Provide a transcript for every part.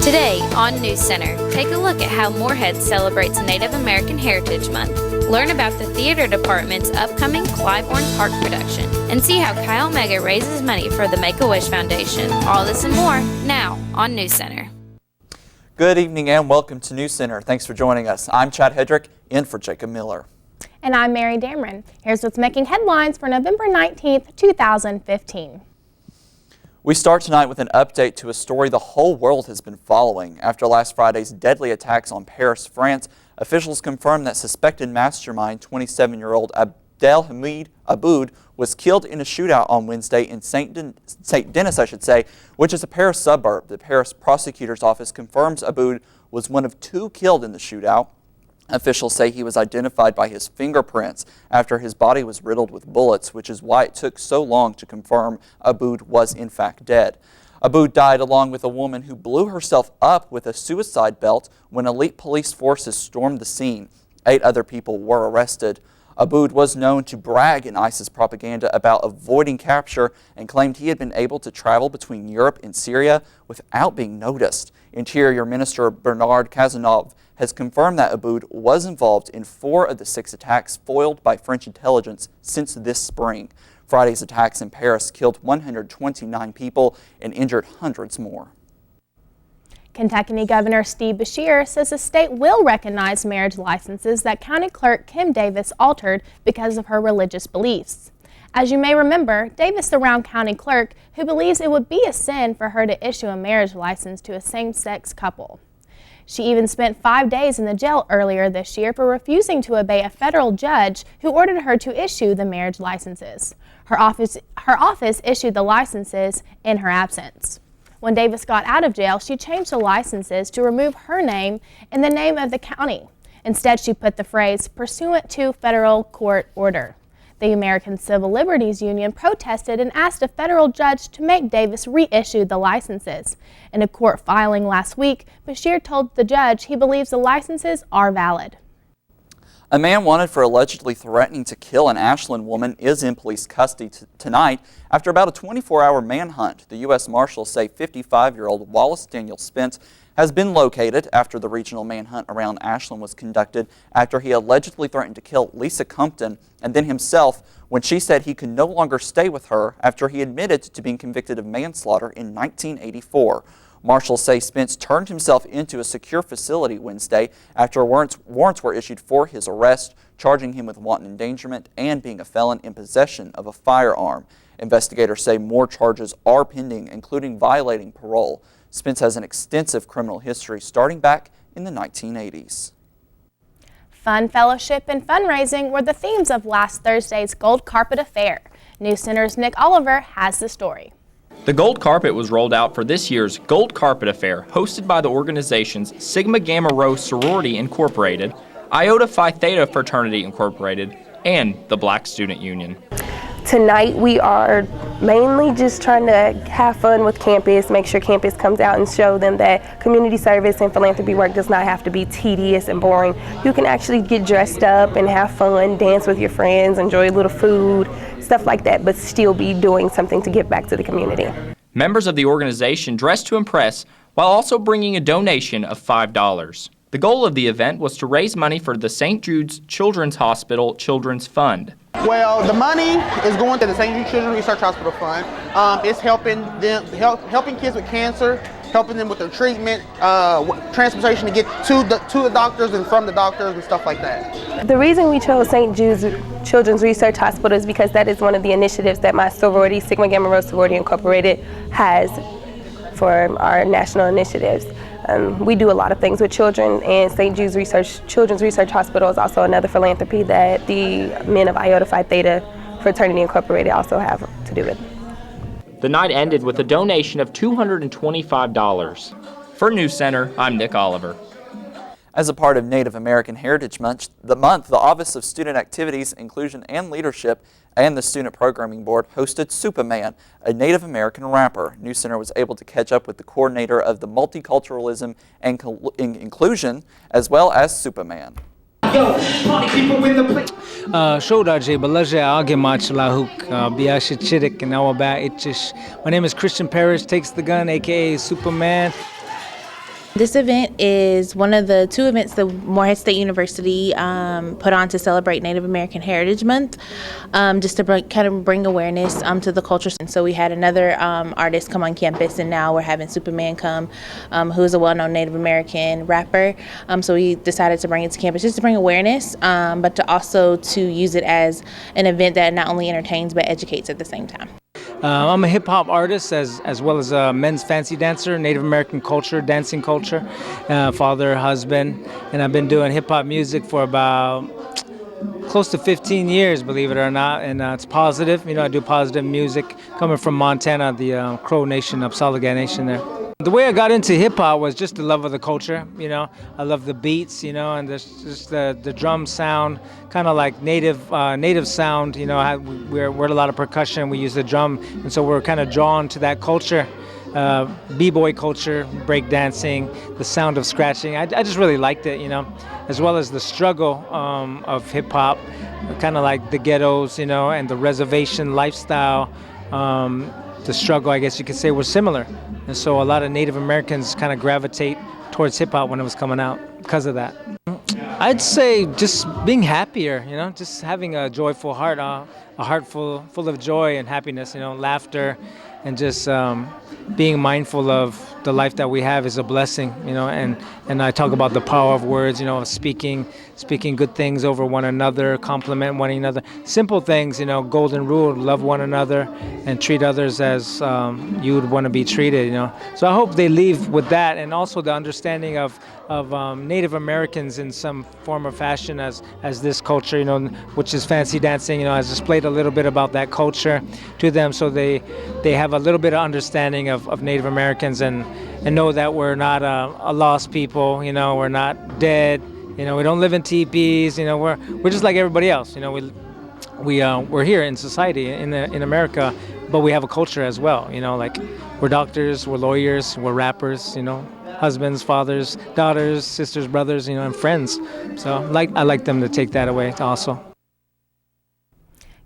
Today on NewsCenter, take a look at how Moorhead celebrates Native American Heritage Month. Learn about the theater department's upcoming Clybourne Park production and see how Kyle Mega raises money for the Make-A-Wish Foundation. All this and more now on NewsCenter. Good evening and welcome to NewsCenter. Thanks for joining us. I'm Chad Hedrick, in for Jacob Miller. And I'm Mary Dameron. Here's what's making headlines for November 19th, 2015. We start tonight with an update to a story the whole world has been following. After last Friday's deadly attacks on Paris, France, officials confirmed that suspected mastermind 27-year-old Abdelhamid Aboud was killed in a shootout on Wednesday in St. Denis, which is a Paris suburb. The Paris prosecutor's office confirms Aboud was one of two killed in the shootout. Officials say he was identified by his fingerprints after his body was riddled with bullets, which is why it took so long to confirm Aboud was in fact dead. Aboud died along with a woman who blew herself up with a suicide belt when elite police forces stormed the scene. 8 other people were arrested. Aboud was known to brag in ISIS propaganda about avoiding capture and claimed he had been able to travel between Europe and Syria without being noticed. Interior Minister Bernard Cazeneuve has confirmed that Aboud was involved in 4 of the 6 attacks foiled by French intelligence since this spring. Friday's attacks in Paris killed 129 people and injured hundreds more. Kentucky Governor Steve Beshear says the state will recognize marriage licenses that County Clerk Kim Davis altered because of her religious beliefs. As you may remember, Davis, the Round County Clerk, who believes it would be a sin for her to issue a marriage license to a same-sex couple. She even spent 5 days in the jail earlier this year for refusing to obey a federal judge who ordered her to issue the marriage licenses. Her office issued the licenses in her absence. When Davis got out of jail, she changed the licenses to remove her name and the name of the county. Instead, she put the phrase, "pursuant to federal court order." The American Civil Liberties Union protested and asked a federal judge to make Davis reissue the licenses. In a court filing last week, Beshear told the judge he believes the licenses are valid. A man wanted for allegedly threatening to kill an Ashland woman is in police custody tonight after about a 24-hour manhunt. The U.S. Marshals say 55-year-old Wallace Daniel Spence has been located after the regional manhunt around Ashland was conducted after he allegedly threatened to kill Lisa Compton and then himself when she said he could no longer stay with her after he admitted to being convicted of manslaughter in 1984. Marshals say Spence turned himself into a secure facility Wednesday after warrants were issued for his arrest, charging him with wanton endangerment and being a felon in possession of a firearm. Investigators say more charges are pending, including violating parole. Spence has an extensive criminal history starting back in the 1980s. Fun, fellowship, and fundraising were the themes of last Thursday's Gold Carpet Affair. NewsCenter's Nick Oliver has the story. The gold carpet was rolled out for this year's Gold Carpet Affair, hosted by the organizations Sigma Gamma Rho Sorority Incorporated, Iota Phi Theta Fraternity Incorporated, and the Black Student Union. Tonight we are mainly just trying to have fun with campus, make sure campus comes out and show them that community service and philanthropy work does not have to be tedious and boring. You can actually get dressed up and have fun, dance with your friends, enjoy a little food, stuff like that, but still be doing something to give back to the community. Members of the organization dressed to impress while also bringing a donation of $5. The goal of the event was to raise money for the St. Jude's Children's Hospital Children's Fund. Well, the money is going to the St. Jude Children's Research Hospital Fund. It's helping kids with cancer, helping them with their treatment, transportation to get to the doctors and from the doctors and stuff like that. The reason we chose St. Jude's Children's Research Hospital is because that is one of the initiatives that my sorority, Sigma Gamma Rho Sorority Incorporated, has for our national initiatives. We do a lot of things with children, and St. Jude's Children's Research Hospital is also another philanthropy that the men of Iota Phi Theta Fraternity Incorporated also have to do with. The night ended with a donation of $225. For NewsCenter, I'm Nick Oliver. As a part of Native American Heritage Month, the Office of Student Activities, Inclusion, and Leadership and the Student Programming Board hosted Superman, a Native American rapper. NewsCenter was able to catch up with the coordinator of the Multiculturalism and Inclusion, as well as Superman. My name is Christian Parrish, takes the gun, aka Superman. This event is one of the two events that Morehead State University put on to celebrate Native American Heritage Month, just to bring awareness to the culture. And so we had another artist come on campus, and now we're having Superman come, who is a well-known Native American rapper. So we decided to bring it to campus just to bring awareness, but to also to use it as an event that not only entertains but educates at the same time. I'm a hip-hop artist as well as a men's fancy dancer, Native American culture, dancing culture, father, husband, and I've been doing hip-hop music for about close to 15 years, believe it or not, and it's positive. I do positive music coming from Montana, the Crow Nation, Upsalaga Nation there. The way I got into hip-hop was just the love of the culture, I love the beats, and just the drum sound, kind of like native sound, we're a lot of percussion, we use the drum, and so we're kind of drawn to that culture, b-boy culture, break dancing, the sound of scratching. I just really liked it, as well as the struggle of hip-hop, kind of like the ghettos, and the reservation lifestyle. The struggle, I guess you could say, was similar. And so a lot of Native Americans kind of gravitate towards hip-hop when it was coming out because of that. I'd say just being happier, just having a joyful heart, a heart full of joy and happiness, laughter, and just being mindful of the life that we have is a blessing, and I talk about the power of words, of speaking good things over one another, compliment one another, simple things, golden rule, love one another and treat others as you would want to be treated, So I hope they leave with that, and also the understanding of Native Americans in some form or fashion as this culture, which is fancy dancing, I displayed a little bit about that culture to them, so they have a little bit of understanding of Native Americans and know that we're not a lost people, we're not dead, we don't live in teepees, we're just like everybody else, we're here in society in America, but we have a culture as well, like we're doctors, we're lawyers, we're rappers, husbands, fathers, daughters, sisters, brothers, and friends. So I like them to take that away also.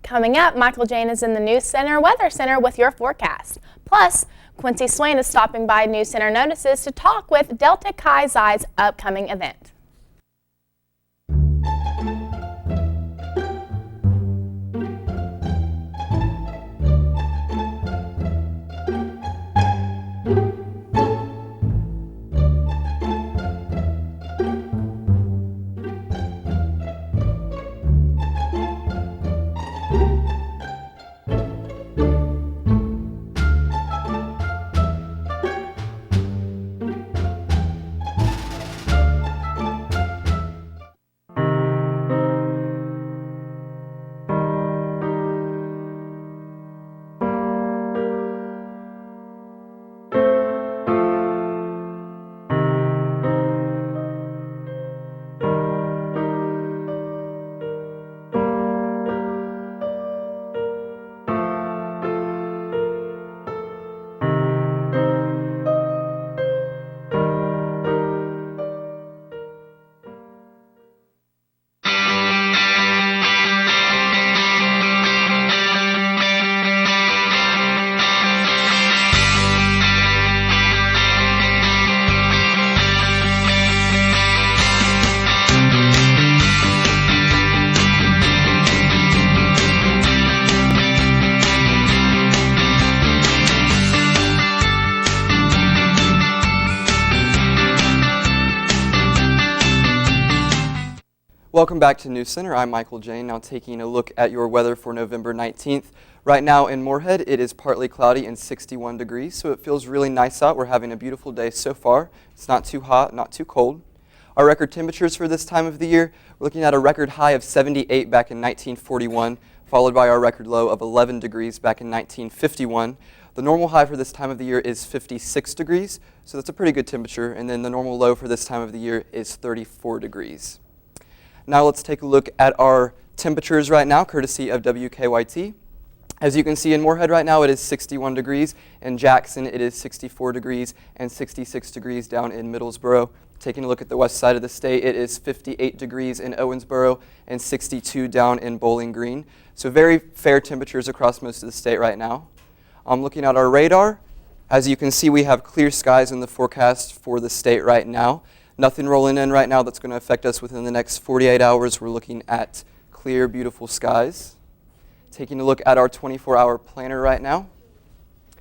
Coming up, Michael Jane is in the NewsCenter Weather Center with your forecast. Plus, Quincy Swain is stopping by NewsCenter Notices to talk with Delta Chi Xi's upcoming event. Welcome back to NewsCenter. I'm Michael Jane, now taking a look at your weather for November 19th. Right now in Morehead, it is partly cloudy and 61 degrees, so it feels really nice out. We're having a beautiful day so far. It's not too hot, not too cold. Our record temperatures for this time of the year, we're looking at a record high of 78 back in 1941, followed by our record low of 11 degrees back in 1951. The normal high for this time of the year is 56 degrees, so that's a pretty good temperature, and then the normal low for this time of the year is 34 degrees. Now let's take a look at our temperatures right now, courtesy of WKYT. As you can see in Morehead right now, it is 61 degrees. In Jackson, it is 64 degrees and 66 degrees down in Middlesboro. Taking a look at the west side of the state, it is 58 degrees in Owensboro and 62 down in Bowling Green. So very fair temperatures across most of the state right now. Looking at our radar, As you can see, we have clear skies in the forecast for the state right now. Nothing rolling in right now that's going to affect us within the next 48 hours. We're looking at clear, beautiful skies. Taking a look at our 24-hour planner right now.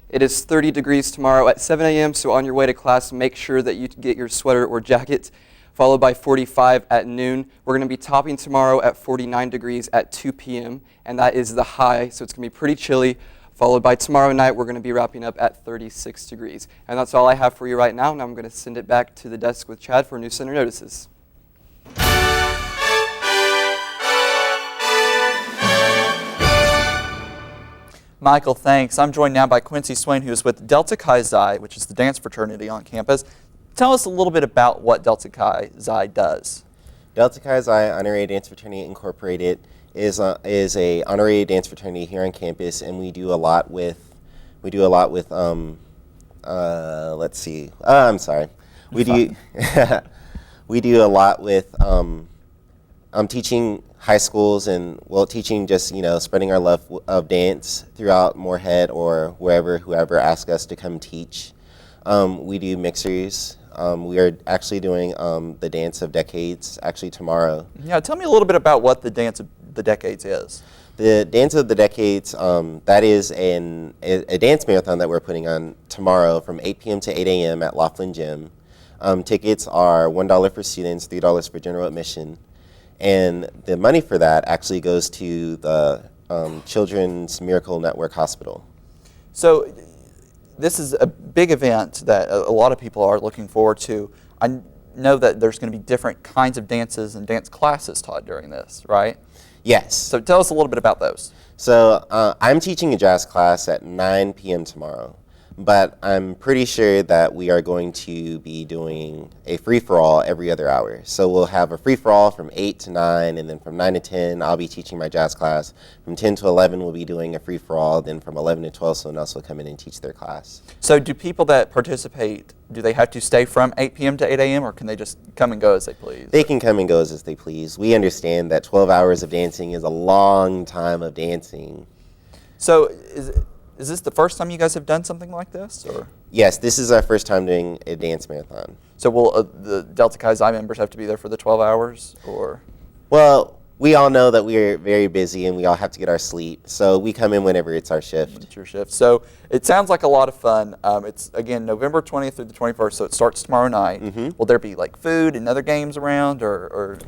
It is 30 degrees tomorrow at 7 a.m., so on your way to class, make sure that you get your sweater or jacket, followed by 45 at noon. We're going to be topping tomorrow at 49 degrees at 2 p.m., and that is the high, so it's going to be pretty chilly, followed by tomorrow night, we're going to be wrapping up at 36 degrees. And that's all I have for you right now, and I'm going to send it back to the desk with Chad for NewsCenter notices. Michael, thanks. I'm joined now by Quincy Swain, who is with Delta Chi Xi, which is the dance fraternity on campus. Tell us a little bit about what Delta Chi Xi does. Delta Chi Xi Honorary Dance Fraternity Incorporated is a honorary dance fraternity here on campus, and we do a lot with let's see. I'm sorry. We do a lot with teaching high schools and teaching just spreading our love of dance throughout Moorhead or whoever asks us to come teach. We do mixers. We are actually doing the Dance of Decades actually tomorrow. Yeah, tell me a little bit about what the Dance of the Decades is. The Dance of the Decades, that is a dance marathon that we're putting on tomorrow from 8 p.m. to 8 a.m. at Laughlin Gym. Tickets are $1 for students, $3 for general admission. And the money for that actually goes to the Children's Miracle Network Hospital. So this is a big event that a lot of people are looking forward to. I know that there's going to be different kinds of dances and dance classes taught during this, right? Yes. So tell us a little bit about those. So I'm teaching a jazz class at 9 p.m. tomorrow. But I'm pretty sure that we are going to be doing a free-for-all every other hour. So we'll have a free-for-all from 8 to 9, and then from 9 to 10, I'll be teaching my jazz class. From 10 to 11, we'll be doing a free-for-all. Then from 11 to 12, someone else will come in and teach their class. So do people that participate, do they have to stay from 8 p.m. to 8 a.m., or can they just come and go as they please? They can come and go as they please. We understand that 12 hours of dancing is a long time of dancing. So is this the first time you guys have done something like this, or? Yes, this is our first time doing a dance marathon. So will the Delta Chi Xi members have to be there for the 12 hours, or? Well, we all know that we are very busy and we all have to get our sleep, so we come in whenever it's our shift. It's your shift. So it sounds like a lot of fun. It's, again, November 20th through the 21st, so it starts tomorrow night. Mm-hmm. Will there be like food and other games around, or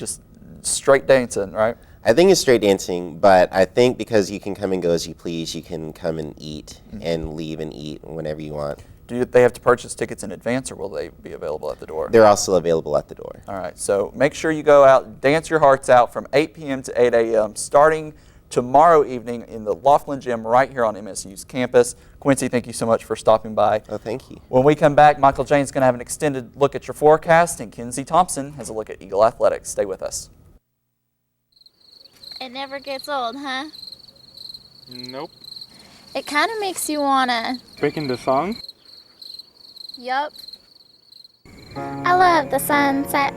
just straight dancing, right? I think it's straight dancing, but I think because you can come and go as you please, you can come and eat and leave and eat whenever you want. Do they have to purchase tickets in advance, or will they be available at the door? They're also available at the door. All right, so make sure you go out, dance your hearts out from 8 p.m. to 8 a.m. starting tomorrow evening in the Laughlin Gym right here on MSU's campus. Quincy, thank you so much for stopping by. Oh, thank you. When we come back, Michael Jane's going to have an extended look at your forecast, and Kenzie Thompson has a look at Eagle Athletics. Stay with us. It never gets old, huh? Nope. It kind of makes you wanna... Breaking the song? Yup. I love the sunset.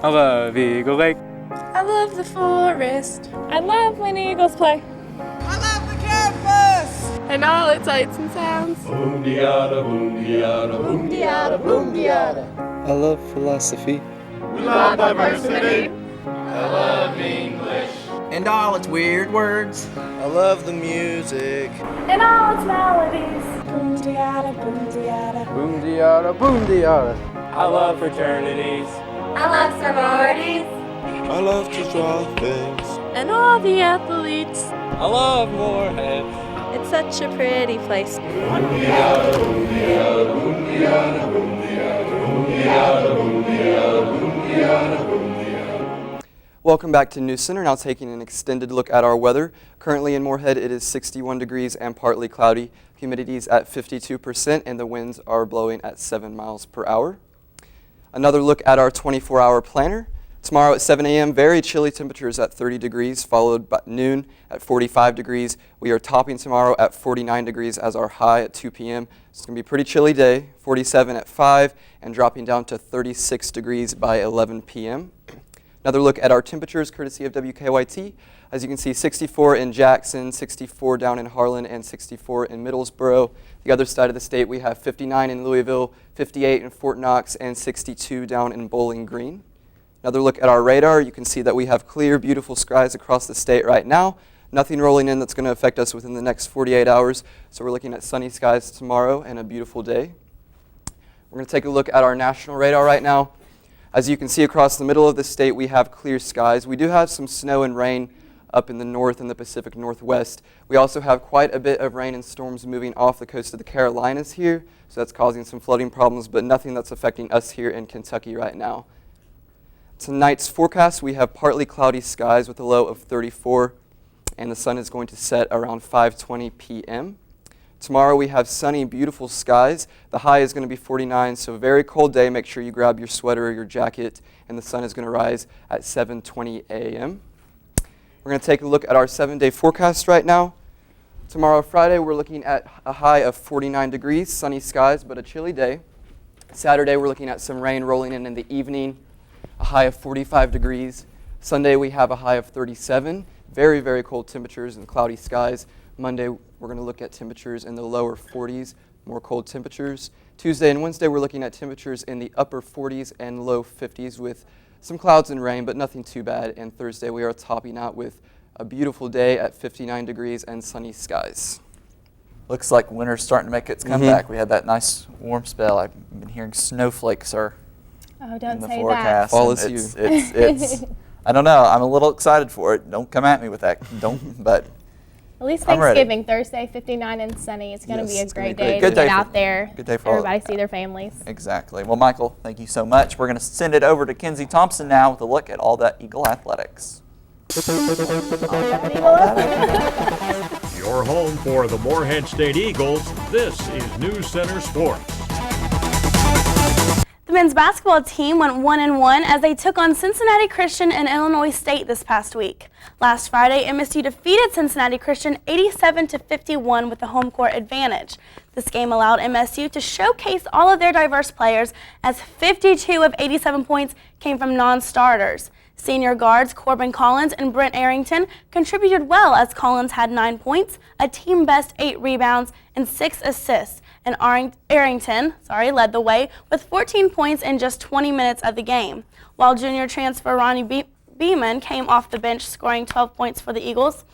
I love Eagle Lake. I love the forest. I love when eagles play. I love the campus! And all its lights and sounds. Boom-de-yada, boom-de-yada, boom-de-yada, boom-de-yada. I love philosophy. We love diversity. I love English. And all its weird words. I love the music. And all its melodies. Boom-de-yada, boom-de-yada. Boom-de-yada, boom-de-yada. I love fraternities. I love sororities. I love to draw things. And all the athletes. I love Moorhead. It's such a pretty place. Boom-de-yada, boom-de-yada, boom-de-yada, boom-de-yada, boom-de-yada, boom-de-yada, boom-de-yada, boom-de-yada. Welcome back to NewsCenter. Now taking an extended look at our weather. Currently in Moorhead, it is 61 degrees and partly cloudy. Humidity is at 52%, and the winds are blowing at 7 miles per hour. Another look at our 24-hour planner. Tomorrow at 7 a.m., very chilly temperatures at 30 degrees, followed by noon at 45 degrees. We are topping tomorrow at 49 degrees as our high at 2 p.m. It's going to be a pretty chilly day, 47 at 5, and dropping down to 36 degrees by 11 p.m. Another look at our temperatures, courtesy of WKYT. As you can see, 64 in Jackson, 64 down in Harlan, and 64 in Middlesboro. The other side of the state, we have 59 in Louisville, 58 in Fort Knox, and 62 down in Bowling Green. Another look at our radar, you can see that we have clear, beautiful skies across the state right now. Nothing rolling in that's going to affect us within the next 48 hours. So we're looking at sunny skies tomorrow and a beautiful day. We're going to take a look at our national radar right now. As you can see across the middle of the state, we have clear skies. We do have some snow and rain up in the north and the Pacific Northwest. We also have quite a bit of rain and storms moving off the coast of the Carolinas here, so that's causing some flooding problems, but nothing that's affecting us here in Kentucky right now. Tonight's forecast, we have partly cloudy skies with a low of 34, and the sun is going to set around 5:20 p.m. Tomorrow we have sunny, beautiful skies. The high is going to be 49, so a very cold day. Make sure you grab your sweater or your jacket, and the sun is going to rise at 7:20 a.m. We're going to take a look at our 7-day forecast right now. Tomorrow, Friday, we're looking at a high of 49 degrees, sunny skies, but a chilly day. Saturday, we're looking at some rain rolling in the evening, a high of 45 degrees. Sunday, we have a high of 37, very, very cold temperatures and cloudy skies. Monday, we're going to look at temperatures in the lower 40s, more cold temperatures. Tuesday and Wednesday, we're looking at temperatures in the upper 40s and low 50s with some clouds and rain, but nothing too bad. And Thursday, we are topping out with a beautiful day at 59 degrees and sunny skies. Looks like winter's starting to make its comeback. We had that nice warm spell. I've been hearing snowflakes are Oh, don't in the say forecast. Fall is It's I don't know. I'm a little excited for it. Don't come at me with that. But At least I'm ready. Thanksgiving, Thursday, 59 and sunny. It's going to Yes, be a it's gonna be great great. day Good to day get for- out there. good day for all- Everybody see their families. Exactly. Well, Michael, thank you so much. We're going to send it over to Kenzie Thompson now with a look at all that Eagle athletics. Your home for the Morehead State Eagles, this is NewsCenter Sports. The men's basketball team went 1-1 as they took on Cincinnati Christian and Illinois State this past week. Last Friday, MSU defeated Cincinnati Christian 87-51 with the home court advantage. This game allowed MSU to showcase all of their diverse players as 52 of 87 points came from non-starters. Senior guards Corbin Collins and Brent Arrington contributed well as Collins had 9 points, a team best 8 rebounds, and 6 assists. And Arrington led the way with 14 points in just 20 minutes of the game, while junior transfer Ronnie Beeman came off the bench scoring 12 points for the Eagles.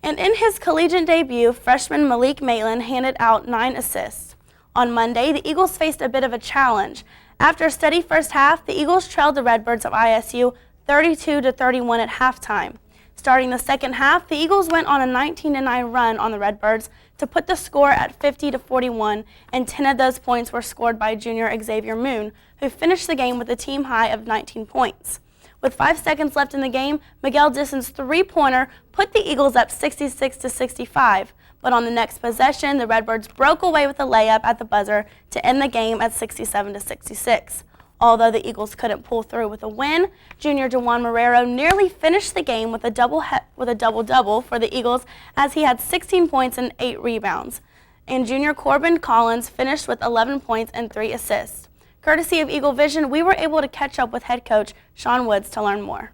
And in his collegiate debut, freshman Malik Maitland handed out 9 assists. On Monday, the Eagles faced a bit of a challenge. After a steady first half, the Eagles trailed the Redbirds of ISU 32-31 at halftime. Starting the second half, the Eagles went on a 19-9 run on the Redbirds to put the score at 50-41, and 10 of those points were scored by junior Xavier Moon, who finished the game with a team high of 19 points. With 5 seconds left in the game, Miguel Disson's three-pointer put the Eagles up 66-65, but on the next possession, the Redbirds broke away with a layup at the buzzer to end the game at 67-66. Although the Eagles couldn't pull through with a win, junior Juwan Marrero nearly finished the game with a double-double for the Eagles as he had 16 points and 8 rebounds. And junior Corbin Collins finished with 11 points and 3 assists. Courtesy of Eagle Vision, we were able to catch up with head coach Sean Woods to learn more.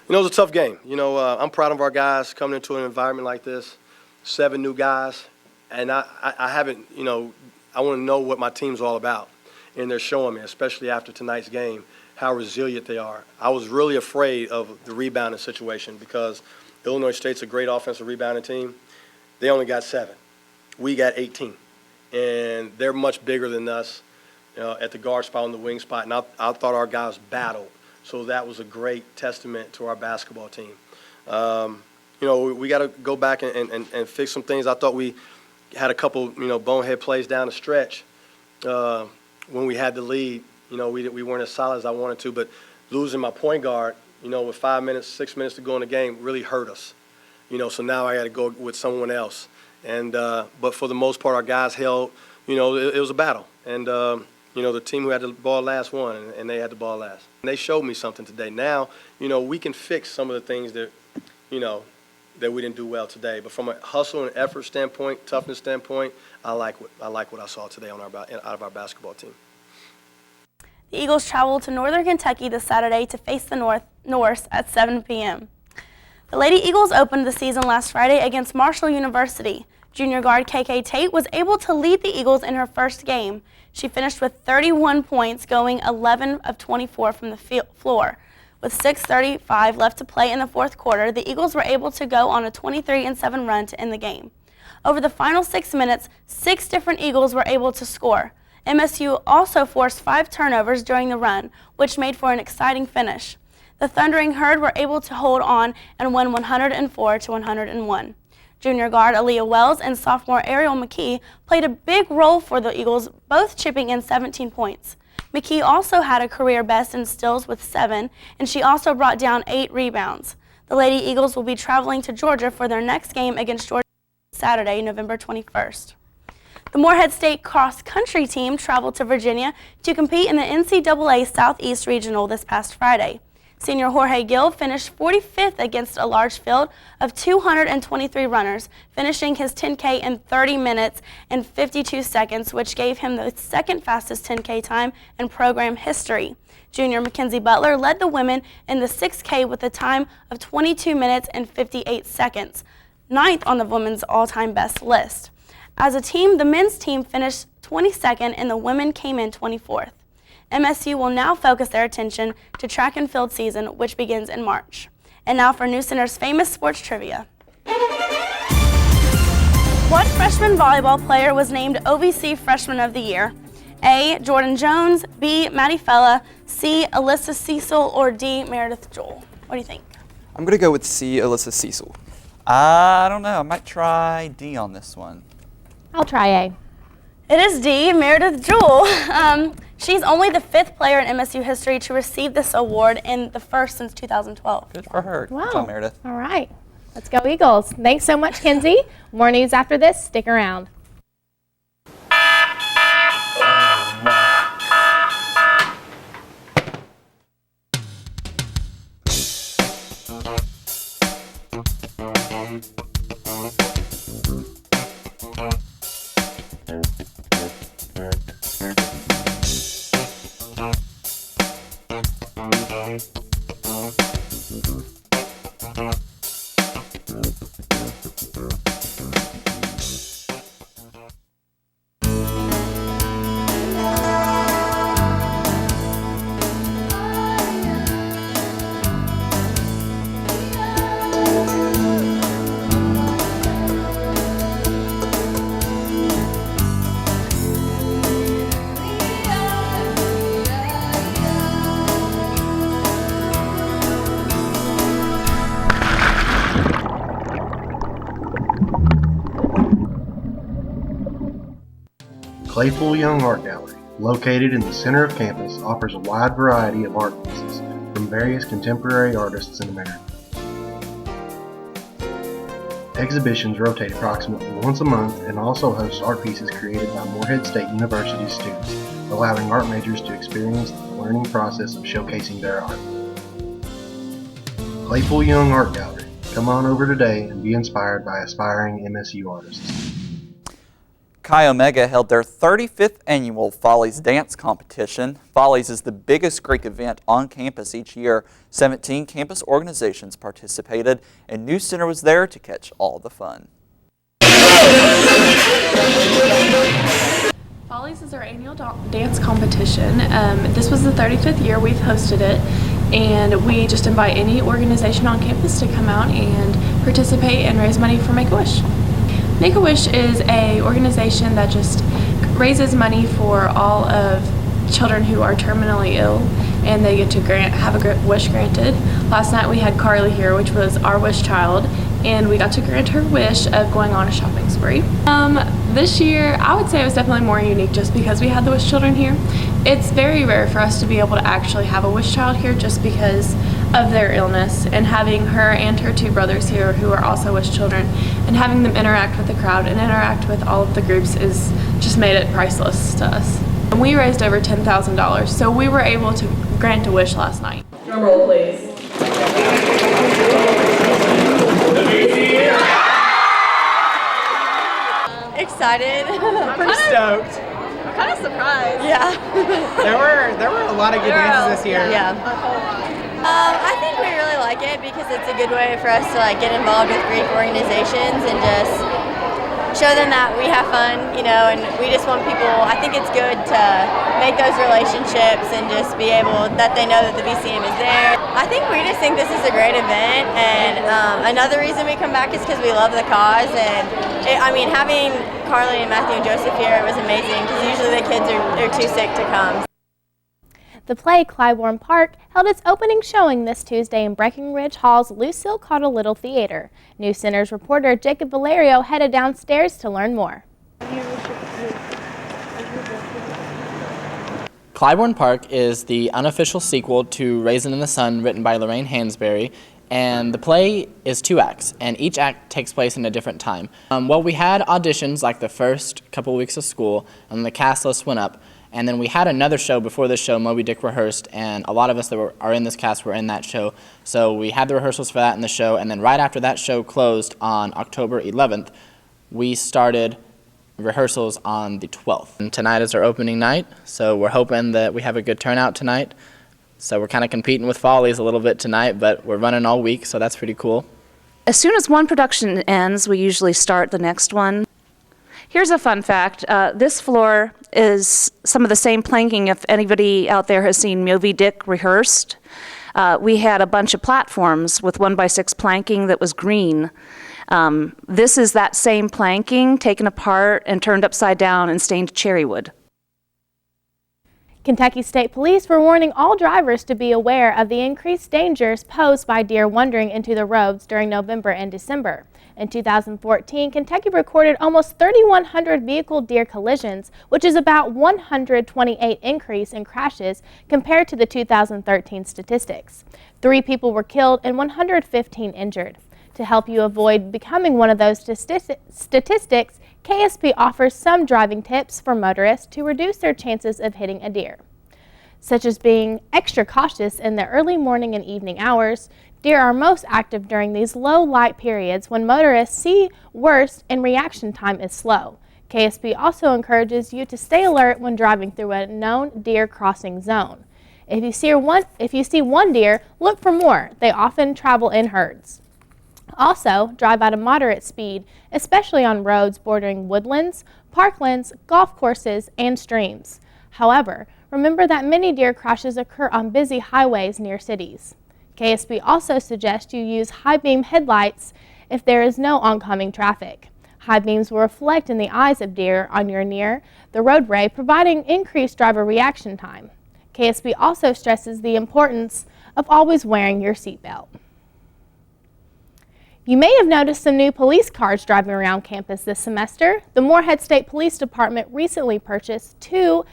You know, it was a tough game. You know, I'm proud of our guys coming into an environment like this, 7 new guys, and I haven't, you know, I want to know what my team's all about. And they're showing me, especially after tonight's game, how resilient they are. I was really afraid of the rebounding situation because Illinois State's a great offensive rebounding team. They only got 7. We got 18. And they're much bigger than us at the guard spot and the wing spot. And I thought our guys battled. So that was a great testament to our basketball team. You know, we got to go back and fix some things. I thought we had a couple, bonehead plays down the stretch. When we had the lead, we weren't as solid as I wanted to, but losing my point guard, with 5 minutes, 6 minutes to go in the game really hurt us. So now I got to go with someone else. And but for the most part, our guys held, it was a battle. And, the team who had the ball last won, and they had the ball last. And they showed me something today. Now, we can fix some of the things that, that we didn't do well today. But from a hustle and effort standpoint, toughness standpoint, I like what I saw today out of our basketball team. The Eagles traveled to Northern Kentucky this Saturday to face the Norse at 7 p.m. The Lady Eagles opened the season last Friday against Marshall University. Junior guard KK Tate was able to lead the Eagles in her first game. She finished with 31 points, going 11 of 24 from the floor. With 6:35 left to play in the fourth quarter, the Eagles were able to go on a 23-7 run to end the game. Over the final 6 minutes, 6 different Eagles were able to score. MSU also forced 5 turnovers during the run, which made for an exciting finish. The Thundering Herd were able to hold on and win 104-101. Junior guard Aaliyah Wells and sophomore Ariel McKee played a big role for the Eagles, both chipping in 17 points. McKee also had a career best in steals with 7, and she also brought down 8 rebounds. The Lady Eagles will be traveling to Georgia for their next game against Georgia Saturday, November 21st. The Morehead State cross-country team traveled to Virginia to compete in the NCAA Southeast Regional this past Friday. Senior Jorge Gill finished 45th against a large field of 223 runners, finishing his 10K in 30 minutes and 52 seconds, which gave him the second fastest 10K time in program history. Junior Mackenzie Butler led the women in the 6K with a time of 22 minutes and 58 seconds, 9th on the women's all-time best list. As a team, the men's team finished 22nd and the women came in 24th. MSU will now focus their attention to track and field season, which begins in March. And now for NewsCenter's famous sports trivia. What freshman volleyball player was named OVC Freshman of the Year? A. Jordan Jones, B. Maddie Fella, C. Alyssa Cecil, or D. Meredith Jewell? What do you think? I'm going to go with C. Alyssa Cecil. I don't know. I might try D on this one. I'll try A. It is D. Meredith Jewell. She's only the 5th player in MSU history to receive this award and the first since 2012. Good for her. Wow. Good job, Meredith. All right. Let's go Eagles. Thanks so much, Kenzie. More news after this. Stick around. Claypool Young Art Gallery, located in the center of campus, offers a wide variety of art pieces from various contemporary artists in America. Exhibitions rotate approximately once a month and also host art pieces created by Morehead State University students, allowing art majors to experience the learning process of showcasing their art. Claypool Young Art Gallery. Come on over today and be inspired by aspiring MSU artists. Chi Omega held their 35th annual Follies Dance Competition. Follies is the biggest Greek event on campus each year. 17 campus organizations participated, and NewsCenter was there to catch all the fun. Follies is our annual dance competition. This was the 35th year we've hosted it, and we just invite any organization on campus to come out and participate and raise money for Make-A-Wish. Make-A-Wish is an organization that just raises money for all of children who are terminally ill, and they get to have a wish granted. Last night we had Carly here, which was our wish child, and we got to grant her wish of going on a shopping spree. This year, I would say it was definitely more unique just because we had the wish children here. It's very rare for us to be able to actually have a wish child here just because of their illness, and having her and her 2 brothers here who are also wish children, and having them interact with the crowd and interact with all of the groups is just made it priceless to us. And we raised over $10,000, so we were able to grant a wish last night. Drum roll, please. Excited. Pretty stoked. I'm kind of surprised. Yeah. there were a lot of good dances this year. Yeah. I think we really like it because it's a good way for us to get involved with Greek organizations and just show them that we have fun, you know, and we just want people, I think it's good to make those relationships and just be able, that they know that the VCM is there. I think we just think this is a great event, and another reason we come back is because we love the cause, and I mean, having Carly and Matthew and Joseph here, it was amazing, because usually the kids are too sick to come. The play Clybourne Park held its opening showing this Tuesday in Breckenridge Hall's Lucille Carter Little Theater. NewsCenter's reporter Jacob Valerio headed downstairs to learn more. Clybourne Park is the unofficial sequel to Raisin in the Sun, written by Lorraine Hansberry, and the play is 2 acts, and each act takes place in a different time. Well, we had auditions like the first couple weeks of school, and the cast list went up. And then we had another show before this show, Moby Dick rehearsed, and a lot of us that are in this cast were in that show. So we had the rehearsals for that in the show, and then right after that show closed on October 11th, we started rehearsals on the 12th. And tonight is our opening night, so we're hoping that we have a good turnout tonight. So we're kind of competing with Follies a little bit tonight, but we're running all week, so that's pretty cool. As soon as one production ends, we usually start the next one. Here's a fun fact. This floor is some of the same planking if anybody out there has seen Moby Dick rehearsed. We had a bunch of platforms with 1x6 planking that was green. This is that same planking taken apart and turned upside down and stained cherry wood. Kentucky State Police were warning all drivers to be aware of the increased dangers posed by deer wandering into the roads during November and December. In 2014, Kentucky recorded almost 3,100 vehicle deer collisions, which is about 128 increase in crashes compared to the 2013 statistics. 3 people were killed and 115 injured. To help you avoid becoming one of those statistics, KSP offers some driving tips for motorists to reduce their chances of hitting a deer, such as being extra cautious in the early morning and evening hours. Deer are most active during these low light periods when motorists see worst and reaction time is slow. KSP also encourages you to stay alert when driving through a known deer crossing zone. If you see one deer, look for more. They often travel in herds. Also, drive at a moderate speed, especially on roads bordering woodlands, parklands, golf courses, and streams. However, remember that many deer crashes occur on busy highways near cities. KSP also suggests you use high beam headlights if there is no oncoming traffic. High beams will reflect in the eyes of deer on your near the roadway, providing increased driver reaction time. KSP also stresses the importance of always wearing your seatbelt. You may have noticed some new police cars driving around campus this semester. The Morehead State Police Department recently purchased 2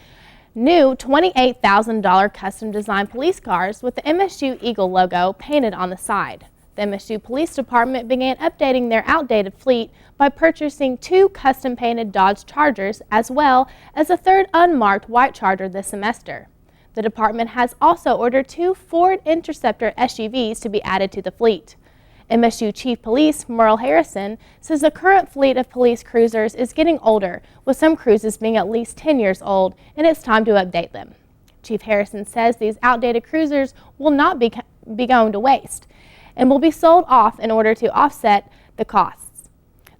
new $28,000 custom-designed police cars with the MSU Eagle logo painted on the side. The MSU Police Department began updating their outdated fleet by purchasing 2 custom-painted Dodge Chargers as well as a 3rd unmarked white Charger this semester. The department has also ordered 2 Ford Interceptor SUVs to be added to the fleet. MSU Chief Police Merle Harrison says the current fleet of police cruisers is getting older, with some cruisers being at least 10 years old, and it's time to update them. Chief Harrison says these outdated cruisers will not be going to waste and will be sold off in order to offset the costs.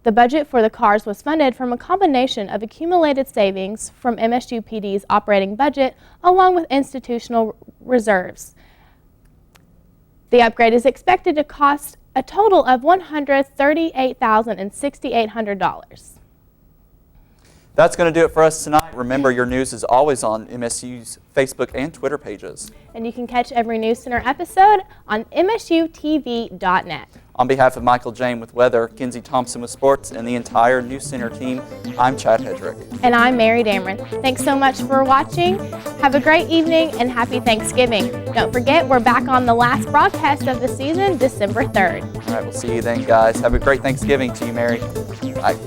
The budget for the cars was funded from a combination of accumulated savings from MSU PD's operating budget along with institutional reserves. The upgrade is expected to cost a total of $138,6,800. That's going to do it for us tonight. Remember, your news is always on MSU's Facebook and Twitter pages. And you can catch every NewsCenter episode on MSUTV.net. On behalf of Michael Jane with weather, Kenzie Thompson with sports, and the entire NewsCenter team, I'm Chad Hedrick. And I'm Mary Dameron. Thanks so much for watching. Have a great evening and happy Thanksgiving. Don't forget, we're back on the last broadcast of the season, December 3rd. All right, we'll see you then, guys. Have a great Thanksgiving to you, Mary. Bye.